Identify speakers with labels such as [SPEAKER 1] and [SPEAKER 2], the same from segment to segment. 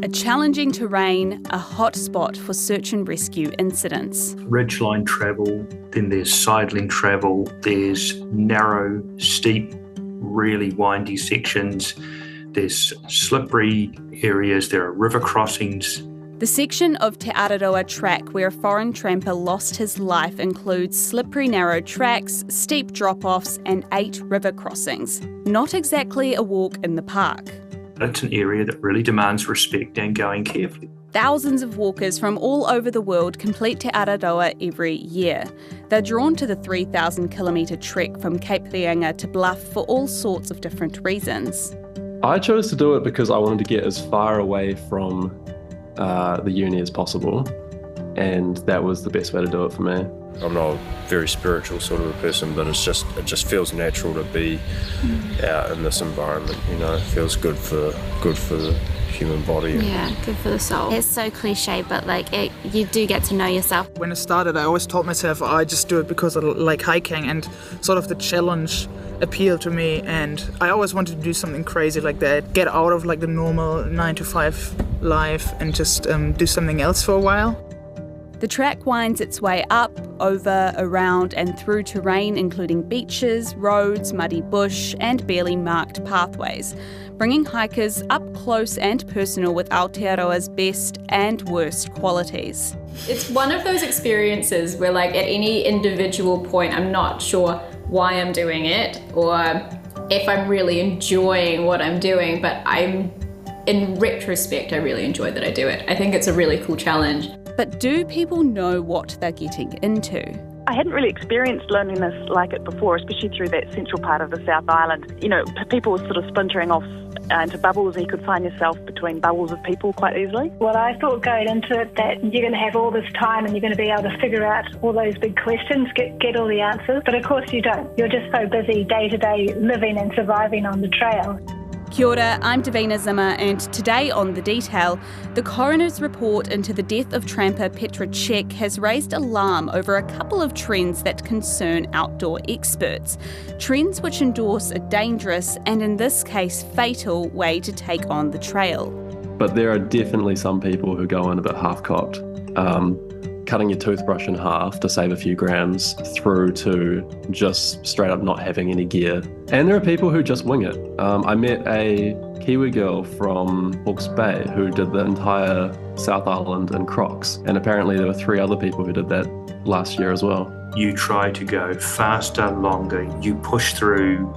[SPEAKER 1] A challenging terrain, a hot spot for search and rescue incidents.
[SPEAKER 2] Ridgeline travel, then there's sideline travel, there's narrow, steep, really windy sections, there's slippery areas, there are river crossings.
[SPEAKER 1] The section of Te Araroa track where a foreign tramper lost his life includes slippery narrow tracks, steep drop-offs and 8 river crossings. Not exactly a walk in the park.
[SPEAKER 2] It's an area that really demands respect and going carefully.
[SPEAKER 1] Thousands of walkers from all over the world complete Te Araroa every year. They're drawn to the 3,000-kilometre trek from Cape Reinga to Bluff for all sorts of different reasons.
[SPEAKER 3] I chose to do it because I wanted to get as far away from the uni as possible, and that was the best way to do it for me.
[SPEAKER 4] I'm not a very spiritual sort of a person, but it just feels natural to be out in this environment. You know, it feels good for the human body.
[SPEAKER 5] Yeah, good for the soul. It's so cliche, but you do get to know yourself.
[SPEAKER 6] When I started, I always told myself I just do it because I like hiking, and sort of the challenge appealed to me, and I always wanted to do something crazy like that, get out of the normal 9-to-5 life and just do something else for a while.
[SPEAKER 1] The track winds its way up, over, around and through terrain including beaches, roads, muddy bush and barely marked pathways, bringing hikers up close and personal with Aotearoa's best and worst qualities.
[SPEAKER 7] It's one of those experiences where at any individual point I'm not sure why I'm doing it or if I'm really enjoying what I'm doing, but in retrospect I really enjoy that I do it. I think it's a really cool challenge.
[SPEAKER 1] But do people know what they're getting into?
[SPEAKER 8] I hadn't really experienced loneliness like it before, especially through that central part of the South Island. You know, people were sort of splintering off into bubbles, and you could find yourself between bubbles of people quite easily.
[SPEAKER 9] Well, I thought going into it that you're going to have all this time and you're going to be able to figure out all those big questions, get all the answers. But of course you don't. You're just so busy day to day living and surviving on the trail.
[SPEAKER 1] Kia ora, I'm Davina Zimmer, and today on The Detail, the coroner's report into the death of tramper Petra Cech has raised alarm over a couple of trends that concern outdoor experts. Trends which endorse a dangerous and, in this case, fatal way to take on the trail.
[SPEAKER 3] But there are definitely some people who go in a bit half-cocked. Cutting your toothbrush in half to save a few grams through to just straight up not having any gear. And there are people who just wing it. I met a Kiwi girl from Hawke's Bay who did the entire South Island in Crocs, and apparently there were 3 other people who did that last year as well.
[SPEAKER 2] You try to go faster, longer, you push through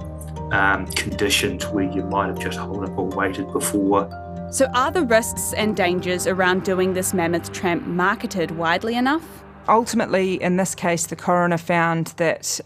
[SPEAKER 2] conditions where you might have just held up or waited before.
[SPEAKER 1] So are the risks and dangers around doing this mammoth tramp marketed widely enough?
[SPEAKER 10] Ultimately, in this case, the coroner found that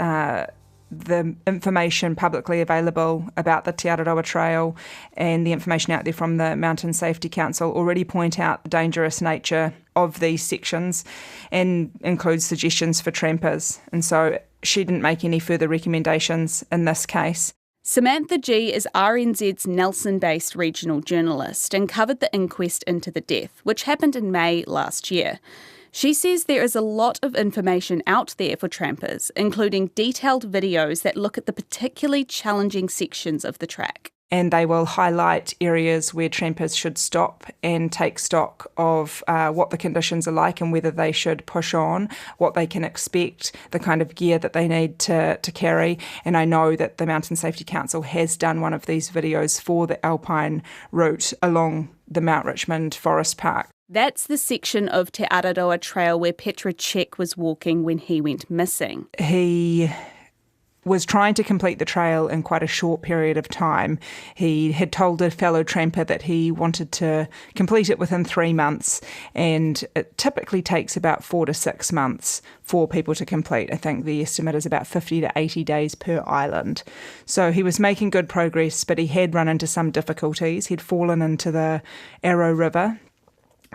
[SPEAKER 10] the information publicly available about the Te Araroa Trail and the information out there from the Mountain Safety Council already point out the dangerous nature of these sections and includes suggestions for trampers. And so she didn't make any further recommendations in this case.
[SPEAKER 1] Samantha G is RNZ's Nelson-based regional journalist and covered the inquest into the death, which happened in May last year. She says there is a lot of information out there for trampers, including detailed videos that look at the particularly challenging sections of the track.
[SPEAKER 10] And they will highlight areas where trampers should stop and take stock of what the conditions are like and whether they should push on, what they can expect, the kind of gear that they need to carry. And I know that the Mountain Safety Council has done one of these videos for the Alpine route along the Mount Richmond Forest Park.
[SPEAKER 1] That's the section of Te Araroa Trail where Petra Cech was walking when he went missing.
[SPEAKER 10] He was trying to complete the trail in quite a short period of time. He had told a fellow tramper that he wanted to complete it within 3 months, and it typically takes about 4 to 6 months for people to complete. I think the estimate is about 50 to 80 days per island. So he was making good progress, but he had run into some difficulties. He'd fallen into the Arrow River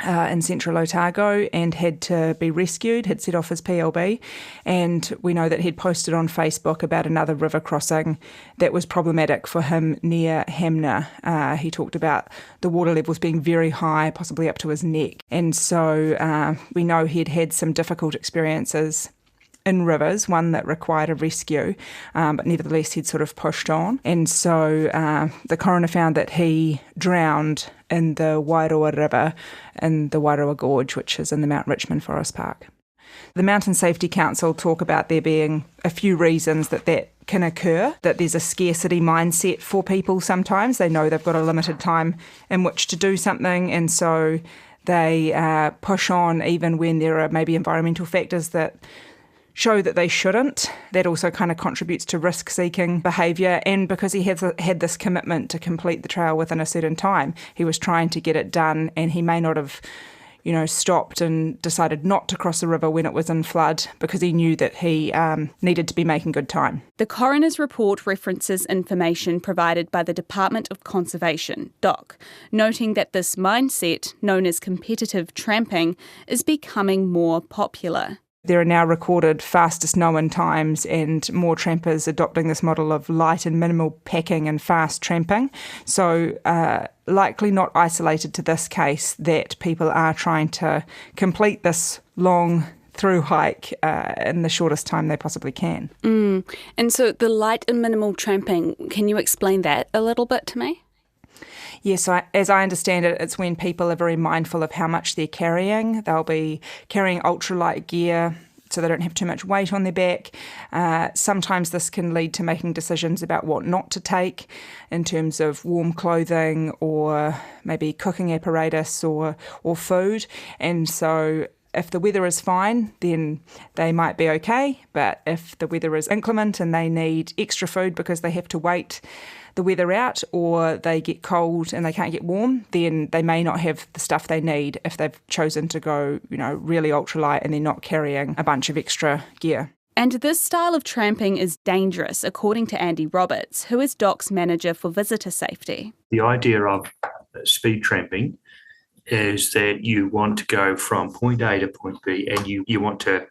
[SPEAKER 10] in central Otago and had to be rescued, had set off his PLB, and we know that he'd posted on Facebook about another river crossing that was problematic for him near Hamner. He talked about the water levels being very high, possibly up to his neck, and so we know he'd had some difficult experiences in rivers, one that required a rescue, but nevertheless he'd sort of pushed on. And so the coroner found that he drowned in the Wairoa River in the Wairoa Gorge, which is in the Mount Richmond Forest Park. The Mountain Safety Council talk about there being a few reasons that can occur, that there's a scarcity mindset for people sometimes. They know they've got a limited time in which to do something, and so they push on even when there are maybe environmental factors that show that they shouldn't. That also kind of contributes to risk-seeking behaviour, and because he had this commitment to complete the trail within a certain time, he was trying to get it done, and he may not have stopped and decided not to cross the river when it was in flood because he knew that he needed to be making good time.
[SPEAKER 1] The coroner's report references information provided by the Department of Conservation, DOC, noting that this mindset, known as competitive tramping, is becoming more popular.
[SPEAKER 10] There are now recorded fastest known times and more trampers adopting this model of light and minimal packing and fast tramping. So likely not isolated to this case that people are trying to complete this long through hike in the shortest time they possibly can.
[SPEAKER 1] And so the light and minimal tramping, can you explain that a little bit to me?
[SPEAKER 10] Yes, as I understand it, it's when people are very mindful of how much they're carrying. They'll be carrying ultralight gear so they don't have too much weight on their back. Sometimes this can lead to making decisions about what not to take in terms of warm clothing or maybe cooking apparatus or food. And so if the weather is fine, then they might be okay. But if the weather is inclement and they need extra food because they have to wait the weather out, or they get cold and they can't get warm, then they may not have the stuff they need if they've chosen to go, really ultralight and they're not carrying a bunch of extra gear.
[SPEAKER 1] And this style of tramping is dangerous, according to Andy Roberts, who is DOC's manager for visitor safety.
[SPEAKER 2] The idea of speed tramping is that you want to go from point A to point B, and you want to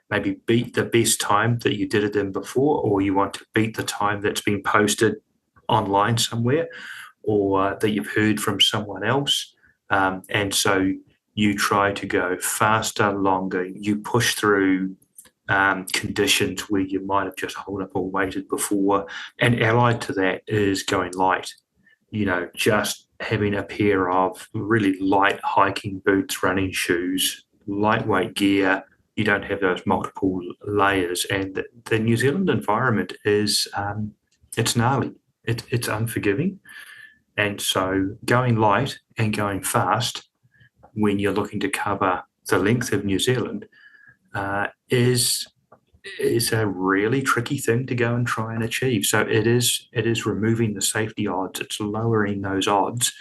[SPEAKER 2] maybe beat the best time that you did it in before, or you want to beat the time that's been posted online somewhere, or that you've heard from someone else. And so you try to go faster, longer. You push through conditions where you might have just holed up or waited before. And allied to that is going light. Just having a pair of really light hiking boots, running shoes, lightweight gear. You don't have those multiple layers. And the New Zealand environment is it's gnarly. It's unforgiving. And so going light and going fast when you're looking to cover the length of New Zealand is a really tricky thing to go and try and achieve. So it is removing the safety odds. It's lowering those odds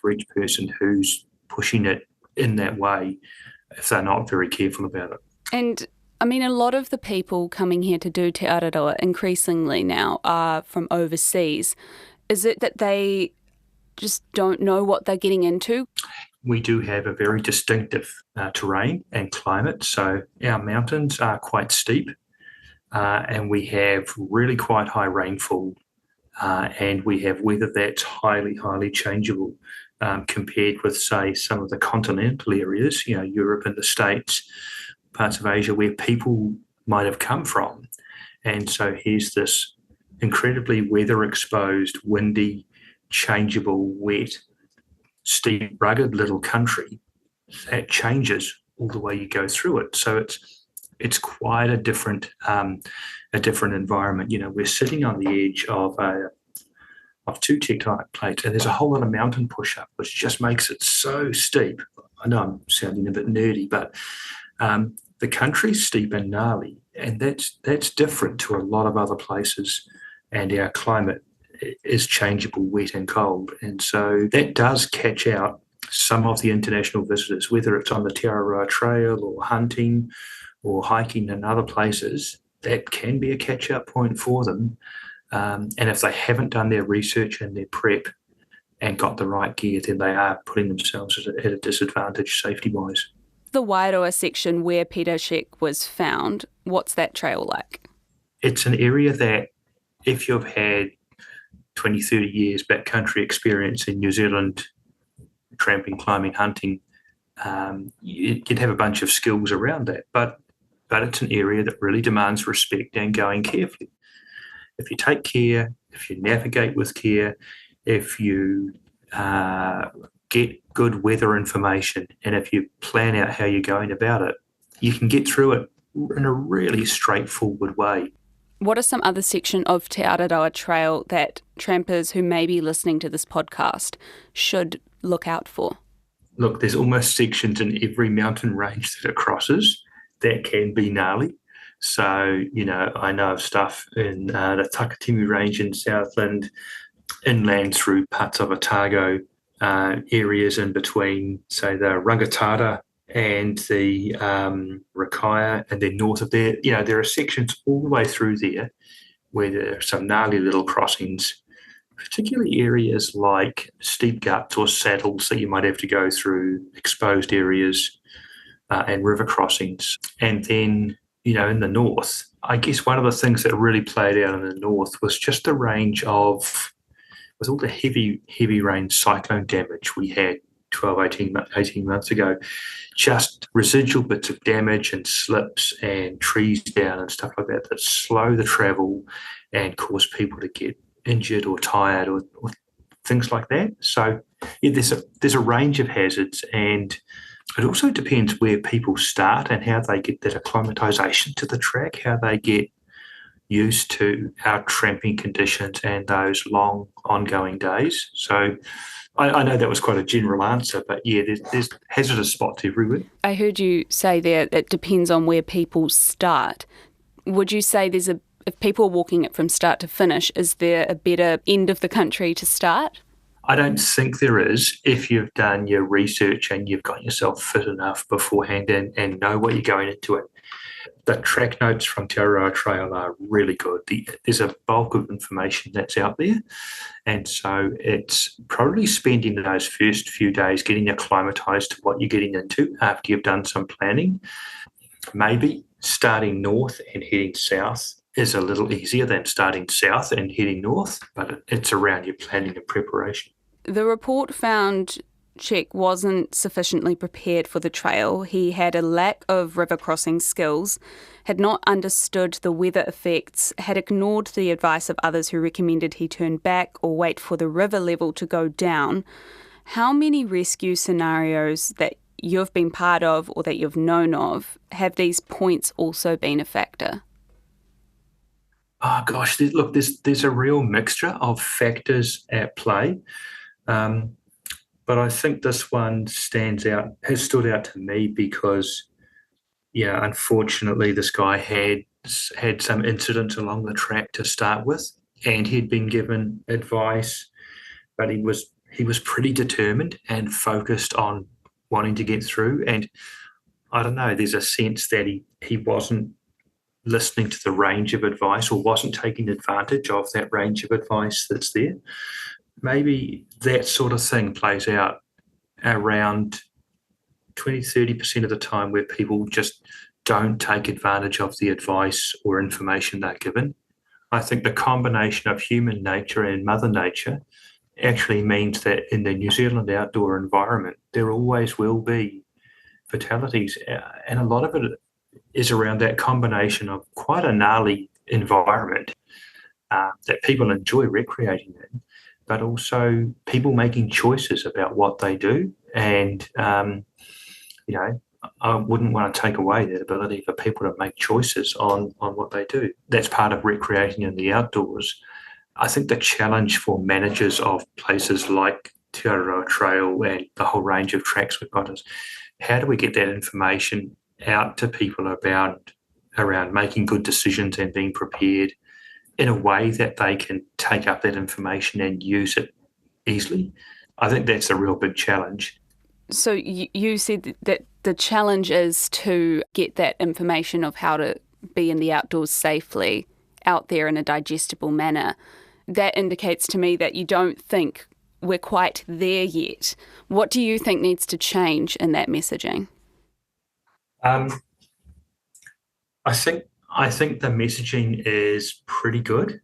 [SPEAKER 2] for each person who's pushing it in that way if they're not very careful about it.
[SPEAKER 1] And a lot of the people coming here to do Te Araroa increasingly now are from overseas. Is it that they just don't know what they're getting into?
[SPEAKER 2] We do have a very distinctive terrain and climate. So our mountains are quite steep and we have really quite high rainfall and we have weather that's highly, highly changeable compared with, say, some of the continental areas, Europe and the States, parts of Asia where people might have come from. And so here's this incredibly weather-exposed, windy, changeable, wet, steep, rugged little country that changes all the way you go through it. So it's quite a different environment. We're sitting on the edge of two tectonic plates, and there's a whole lot of mountain push-up, which just makes it so steep. I know I'm sounding a bit nerdy, but the country's steep and gnarly, and that's different to a lot of other places, and our climate is changeable, wet and cold. And so that does catch out some of the international visitors, whether it's on the Te Araroa Trail or hunting or hiking in other places. That can be a catch-up point for them. And if they haven't done their research and their prep and got the right gear, then they are putting themselves at a disadvantage safety-wise.
[SPEAKER 1] The Wairoa section where Peter Cech was found, what's that trail like? It's
[SPEAKER 2] an area that if you've had 20, 30 years backcountry experience in New Zealand, tramping, climbing, hunting, you'd have a bunch of skills around that. But it's an area that really demands respect and going carefully. If you take care, if you navigate with care, if you get good weather information, and if you plan out how you're going about it, you can get through it in a really straightforward way.
[SPEAKER 1] What are some other sections of Te Araroa Trail that trampers who may be listening to this podcast should look out for?
[SPEAKER 2] Look, there's almost sections in every mountain range that it crosses that can be gnarly. So, I know of stuff in the Takatimi Range in Southland, inland through parts of Otago, areas in between, say, the Rangatara and the Rakaia, and then north of there. There are sections all the way through there where there are some gnarly little crossings, particularly areas like steep guts or saddles that you might have to go through, exposed areas and river crossings. And then, in the north, I guess one of the things that really played out in the north was just the range of, with all the heavy rain cyclone damage we had 18 months ago, just residual bits of damage and slips and trees down and stuff like that slow the travel and cause people to get injured or tired or things like that. So there's a range of hazards, and it also depends where people start and how they get that acclimatisation to the track, how they get used to our tramping conditions and those long ongoing days. So I know that was quite a general answer, but yeah, there's hazardous spots everywhere.
[SPEAKER 1] I heard you say there it depends on where people start. Would you say if people are walking it from start to finish, is there a better end of the country to start?
[SPEAKER 2] I don't think there is, if you've done your research and you've got yourself fit enough beforehand and know what you're going into it. The track notes from Te Araroa Trail are really good. There's a bulk of information that's out there, and so it's probably spending those first few days getting acclimatised to what you're getting into after you've done some planning. Maybe starting north and heading south is a little easier than starting south and heading north, but it's around your planning and preparation.
[SPEAKER 1] The report found Czech wasn't sufficiently prepared for the trail. He had a lack of river crossing skills, had not understood the weather effects, had ignored the advice of others who recommended he turn back or wait for the river level to go down. How many rescue scenarios that you've been part of or that you've known of have these points also been a factor?
[SPEAKER 2] Oh gosh, look, there's a real mixture of factors at play. But I think this one has stood out to me because, unfortunately, this guy had some incidents along the track to start with, and he'd been given advice, but he was pretty determined and focused on wanting to get through. And I don't know, there's a sense that he wasn't listening to the range of advice or wasn't taking advantage of that range of advice that's there. Maybe that sort of thing plays out around 20-30% of the time, where people just don't take advantage of the advice or information they're given. I think the combination of human nature and Mother Nature actually means that in the New Zealand outdoor environment, there always will be fatalities, and a lot of it is around that combination of quite a gnarly environment that people enjoy recreating in, but also people making choices about what they do. And, I wouldn't want to take away that ability for people to make choices on what they do. That's part of recreating in the outdoors. I think the challenge for managers of places like Te Araroa Trail and the whole range of tracks we've got is, how do we get that information out to people around making good decisions and being prepared in a way that they can take up that information and use it easily? I think that's a real big challenge.
[SPEAKER 1] So you said that the challenge is to get that information of how to be in the outdoors safely out there in a digestible manner. That indicates to me that you don't think we're quite there yet. What do you think needs to change in that messaging?
[SPEAKER 2] I think the messaging is pretty good.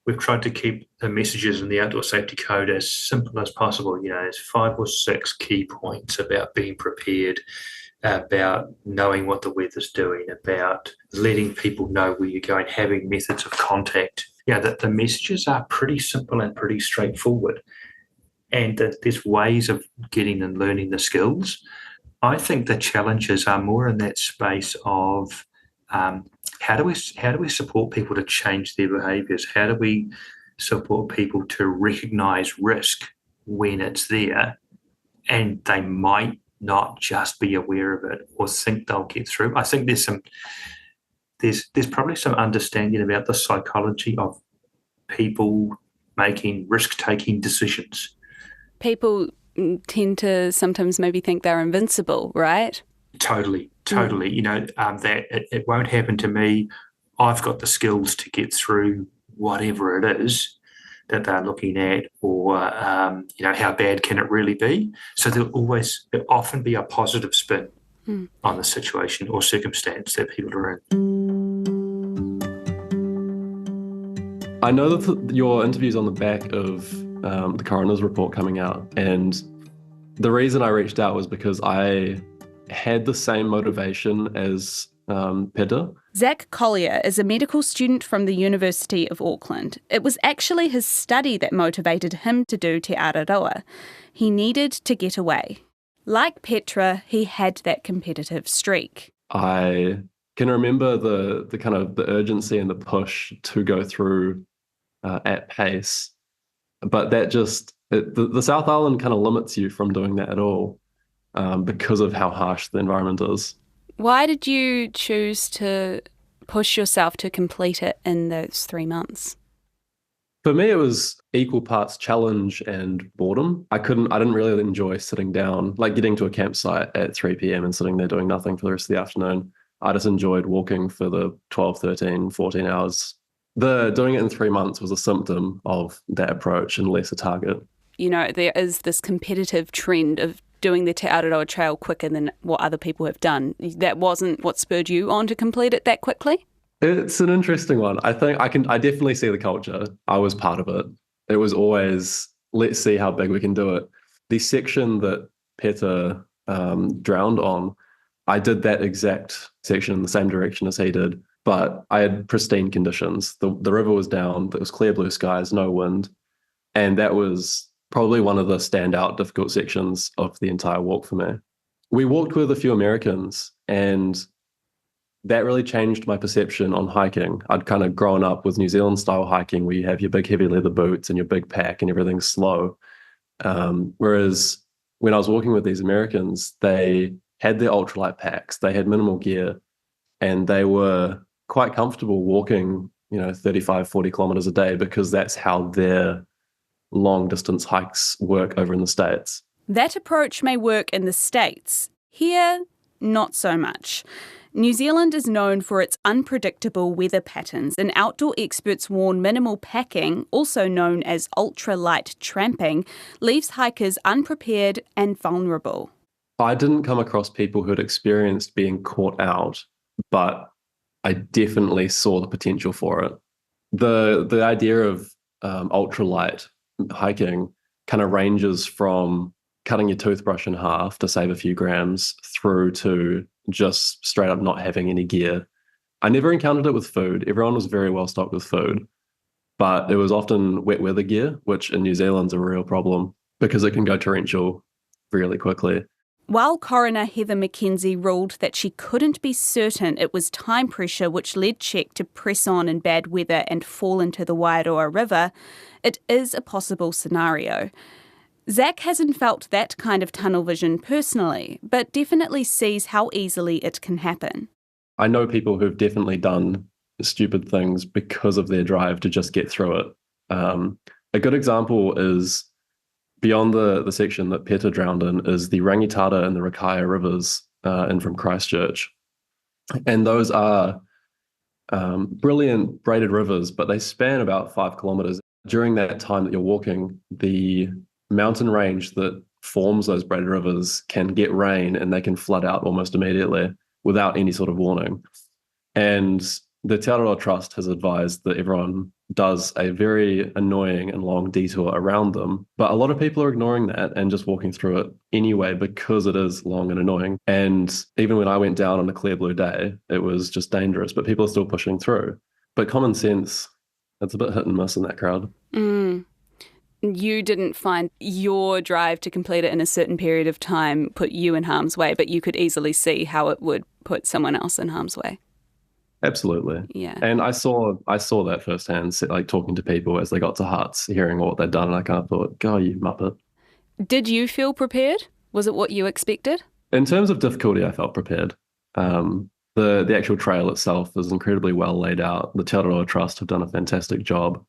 [SPEAKER 2] We've tried to keep the messages in the Outdoor Safety Code as simple as possible. There's 5 or 6 key points about being prepared, about knowing what the weather's doing, about letting people know where you're going, having methods of contact. That the messages are pretty simple and pretty straightforward. and that there's ways of getting and learning the skills. I think the challenges are more in that space of how do we support people to change their behaviours? How do we support people to recognise risk when it's there, and they might not just be aware of it or think they'll get through? I think there's probably some understanding about the psychology of people making risk-taking decisions.
[SPEAKER 1] People tend to sometimes maybe think they're invincible, right?
[SPEAKER 2] Totally. That it won't happen to me. I've got the skills to get through whatever it is that they're looking at, or how bad can it really be? So there'll often be a positive spin on the situation or circumstance that people are in.
[SPEAKER 3] I know that your interview's on the back of the coroner's report coming out, and the reason I reached out was because I had the same motivation as Peter.
[SPEAKER 1] Zach Collier is a medical student from the University of Auckland. It was actually his study that motivated him to do Te Araroa. He needed to get away. Like Petra, he had that competitive streak.
[SPEAKER 3] I can remember the kind of the urgency and the push to go through at pace, but that the South Island kind of limits you from doing that at all because of how harsh the environment is.
[SPEAKER 1] Why did you choose to push yourself to complete it in those 3 months?
[SPEAKER 3] For me, it was equal parts challenge and boredom. I didn't really enjoy sitting down, like getting to a campsite at 3 p.m. and sitting there doing nothing for the rest of the afternoon. I just enjoyed walking for the 12, 13, 14 hours. Doing it in 3 months was a symptom of that approach and less a target.
[SPEAKER 1] There is this competitive trend of doing the Te Araroa Trail quicker than what other people have done. That wasn't what spurred you on to complete it that quickly?
[SPEAKER 3] It's an interesting one. I think I definitely see the culture. I was part of it. It was always, let's see how big we can do it. The section that Peter drowned on, I did that exact section in the same direction as he did, but I had pristine conditions. The river was down, there was clear blue skies, no wind, and that was probably one of the standout difficult sections of the entire walk for me. We walked with a few Americans, and that really changed my perception on hiking. I'd kind of grown up with New Zealand style hiking where you have your big heavy leather boots and your big pack and everything's slow. Whereas when I was walking with these Americans, they had their ultralight packs, they had minimal gear, and they were quite comfortable walking, 35, 40 kilometers a day because that's how their long distance hikes work over in the States.
[SPEAKER 1] That approach may work in the States. Here, not so much. New Zealand is known for its unpredictable weather patterns, and outdoor experts warn minimal packing, also known as ultralight tramping, leaves hikers unprepared and vulnerable.
[SPEAKER 3] I didn't come across people who had experienced being caught out, but I definitely saw the potential for it. The idea of ultralight hiking kind of ranges from cutting your toothbrush in half to save a few grams through to just straight up not having any gear. I never encountered it with food. Everyone was very well stocked with food, but it was often wet weather gear, which in New Zealand's a real problem because it can go torrential really quickly.
[SPEAKER 1] While coroner Heather McKenzie ruled that she couldn't be certain it was time pressure which led Czech to press on in bad weather and fall into the Wairoa River, it is a possible scenario. Zach hasn't felt that kind of tunnel vision personally, but definitely sees how easily it can happen.
[SPEAKER 3] I know people who've definitely done stupid things because of their drive to just get through it. A good example is beyond the section that Peter drowned in is the Rangitata and the Rakaia rivers in from Christchurch. And those are brilliant braided rivers, but they span about 5 kilometers. During that time that you're walking, the mountain range that forms those braided rivers can get rain and they can flood out almost immediately without any sort of warning. And the Te Araroa Trust has advised that everyone does a very annoying and long detour around them. But a lot of people are ignoring that and just walking through it anyway because it is long and annoying. And even when I went down on a clear blue day, it was just dangerous, but people are still pushing through. But common sense, it's a bit hit and miss in that crowd.
[SPEAKER 1] You didn't find your drive to complete it in a certain period of time put you in harm's way, but you could easily see how it would put someone else in harm's way.
[SPEAKER 3] Absolutely.
[SPEAKER 1] Yeah.
[SPEAKER 3] And I saw that firsthand, like talking to people as they got to huts, hearing what they'd done, and I kind of thought, God, you muppet. Did
[SPEAKER 1] you feel prepared? Was it what you expected?
[SPEAKER 3] In terms of difficulty, I felt prepared. The actual trail itself is incredibly well laid out. The Te Araroa Trust have done a fantastic job.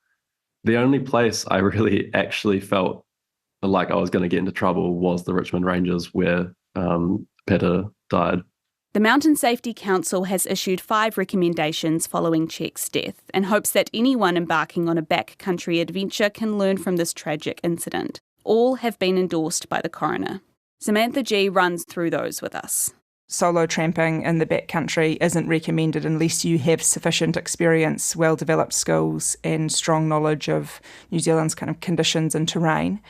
[SPEAKER 3] The only place I really actually felt like I was going to get into trouble was the Richmond Ranges, where Peter died.
[SPEAKER 1] The Mountain Safety Council has issued 5 recommendations following Czech's death and hopes that anyone embarking on a backcountry adventure can learn from this tragic incident. All have been endorsed by the coroner. Samantha G runs through those with us.
[SPEAKER 10] Solo tramping in the backcountry isn't recommended unless you have sufficient experience, well-developed skills and strong knowledge of New Zealand's kind of conditions and terrain.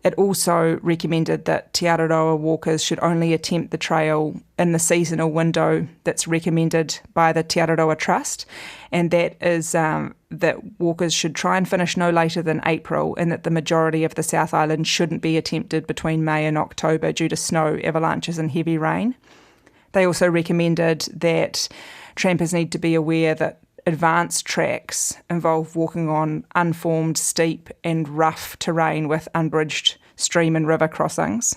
[SPEAKER 10] It also recommended that Te Araroa walkers should only attempt the trail in the seasonal window that's recommended by the Te Araroa Trust, and that is that walkers should try and finish no later than April, and that the majority of the South Island shouldn't be attempted between May and October due to snow, avalanches and heavy rain. They also recommended that trampers need to be aware that advanced tracks involve walking on unformed, steep and rough terrain with unbridged stream and river crossings.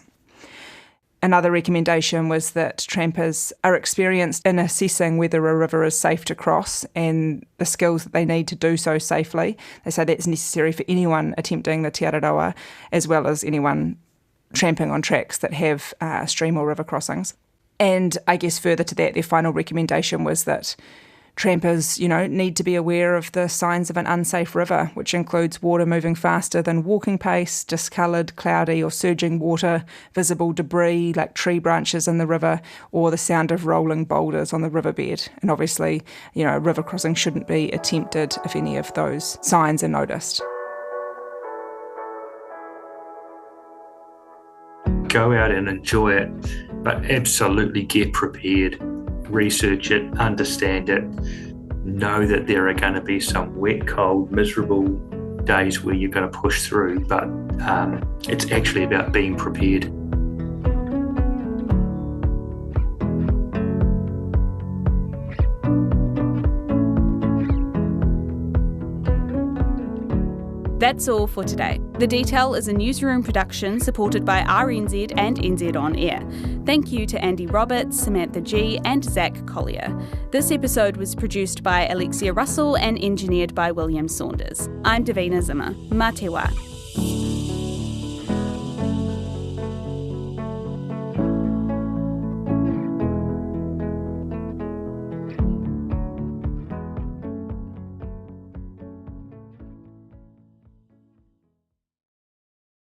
[SPEAKER 10] Another recommendation was that trampers are experienced in assessing whether a river is safe to cross and the skills that they need to do so safely. They say that's necessary for anyone attempting the Te Araroa, as well as anyone tramping on tracks that have stream or river crossings. And I guess further to that, their final recommendation was that trampers, need to be aware of the signs of an unsafe river, which includes water moving faster than walking pace, discoloured, cloudy or surging water, visible debris like tree branches in the river, or the sound of rolling boulders on the riverbed. And obviously, river crossing shouldn't be attempted if any of those signs are noticed.
[SPEAKER 2] Go out and enjoy it, but absolutely get prepared. Research it, understand it, know that there are going to be some wet, cold, miserable days where you're going to push through, but it's actually about being prepared.
[SPEAKER 1] That's all for today. The Detail is a newsroom production supported by RNZ and NZ On Air. Thank you to Andy Roberts, Samantha G and Zach Collier. This episode was produced by Alexia Russell and engineered by William Saunders. I'm Davina Zimmer. Mā te wā.